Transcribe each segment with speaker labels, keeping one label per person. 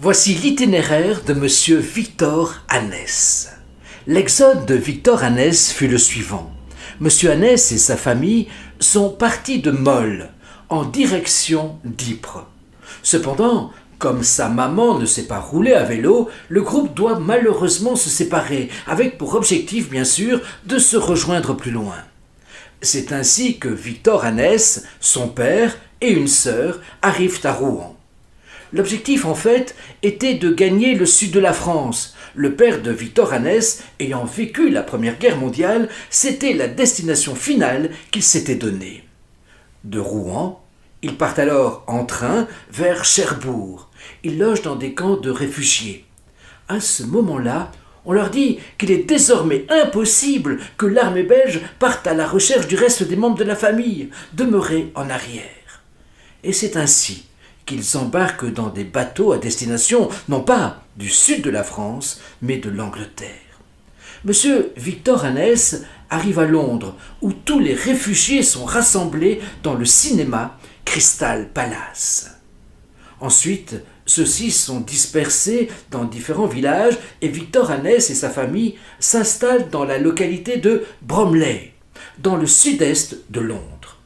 Speaker 1: Voici l'itinéraire de M. Victor Hanès. L'exode de Victor Hanès fut le suivant. M. Hanès et sa famille sont partis de Molles, en direction d'Ypres. Cependant, comme sa maman ne sait pas rouler à vélo, le groupe doit malheureusement se séparer, avec pour objectif, bien sûr, de se rejoindre plus loin. C'est ainsi que Victor Hanès, son père et une sœur arrivent à Rouen. L'objectif, en fait, était de gagner le sud de la France. Le père de Victor Hanès, ayant vécu la Première Guerre mondiale, c'était la destination finale qu'il s'était donnée. De Rouen, ils partent alors en train vers Cherbourg. Ils logent dans des camps de réfugiés. À ce moment-là, on leur dit qu'il est désormais impossible que l'armée belge parte à la recherche du reste des membres de la famille, demeurés en arrière. Et c'est ainsi qu'ils embarquent dans des bateaux à destination, non pas du sud de la France, mais de l'Angleterre. Monsieur Victor Hanès arrive à Londres, où tous les réfugiés sont rassemblés dans le cinéma Crystal Palace. Ensuite, ceux-ci sont dispersés dans différents villages et Victor Hanès et sa famille s'installent dans la localité de Bromley, dans le sud-est de Londres.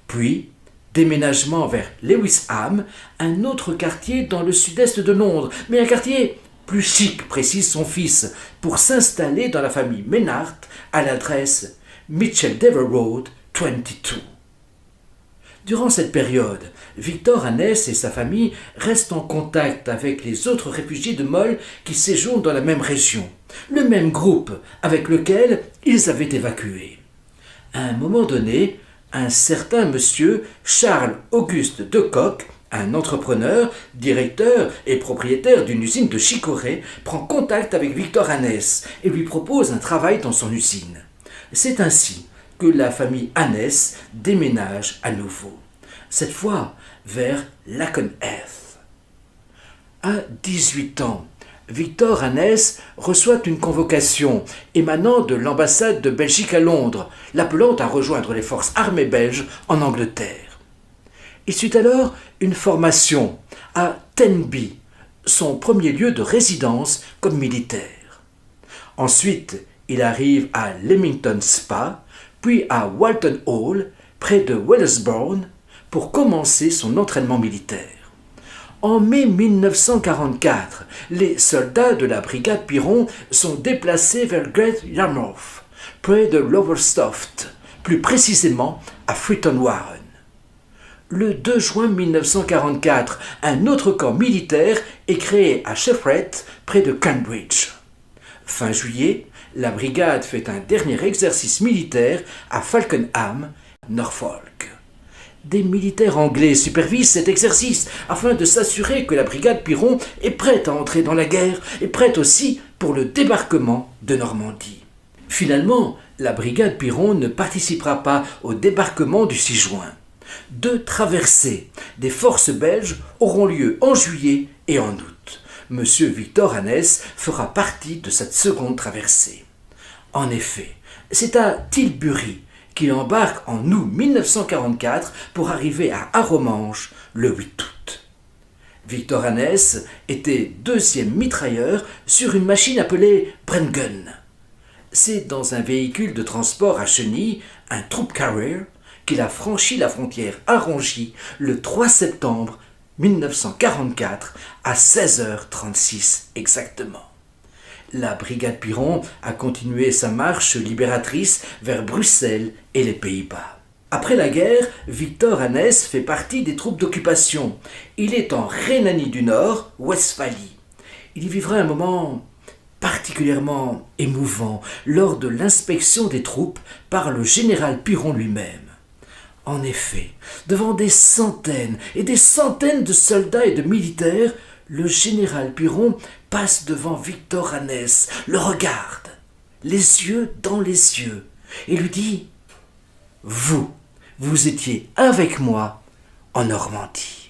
Speaker 1: Puis, déménagement vers Lewisham, un autre quartier dans le sud-est de Londres, mais un quartier plus chic, précise son fils, pour s'installer dans la famille Ménard à l'adresse Mitchell Dever Road 22. Durant cette période, Victor Hanès et sa famille restent en contact avec les autres réfugiés de Molles qui séjournent dans la même région, le même groupe avec lequel ils avaient évacué. À un moment donné, un certain monsieur Charles-Auguste Decoq, un entrepreneur, directeur et propriétaire d'une usine de chicorée, prend contact avec Victor Hanès et lui propose un travail dans son usine. C'est ainsi que la famille Hanès déménage à nouveau, cette fois vers Lakenheath. À 18 ans, Victor Hanès reçoit une convocation émanant de l'ambassade de Belgique à Londres, l'appelant à rejoindre les forces armées belges en Angleterre. Il suit alors une formation à Tenby, son premier lieu de résidence comme militaire. Ensuite, il arrive à Leamington Spa, puis à Walton Hall, près de Wellesbourne, pour commencer son entraînement militaire. En mai 1944, les soldats de la brigade Piron sont déplacés vers Great Yarmouth, près de Lowestoft, plus précisément à Fritton Warren. Le 2 juin 1944, un autre camp militaire est créé à Sheffrett, près de Cambridge. Fin juillet, la brigade fait un dernier exercice militaire à Falkenham, Norfolk. Des militaires anglais supervisent cet exercice afin de s'assurer que la brigade Piron est prête à entrer dans la guerre et prête aussi pour le débarquement de Normandie. Finalement, la brigade Piron ne participera pas au débarquement du 6 juin. 2 traversées des forces belges auront lieu en juillet et en août. Monsieur Victor Hanès fera partie de cette seconde traversée. En effet, c'est à Tilbury qu'il embarque en août 1944 pour arriver à Arromanches le 8 août. Victor Hanès était 2e mitrailleur sur une machine appelée Brengun. C'est dans un véhicule de transport à chenilles, un troop carrier, qu'il a franchi la frontière à Rongy le 3 septembre 1944 à 16h36 exactement. La brigade Piron a continué sa marche libératrice vers Bruxelles et les Pays-Bas. Après la guerre, Victor Hanès fait partie des troupes d'occupation. Il est en Rhénanie du Nord, Westphalie. Il y vivra un moment particulièrement émouvant lors de l'inspection des troupes par le général Piron lui-même. En effet, devant des centaines et des centaines de soldats et de militaires, le général Piron passe devant Victor Hanès, le regarde, les yeux dans les yeux, et lui dit « Vous étiez avec moi en Normandie. »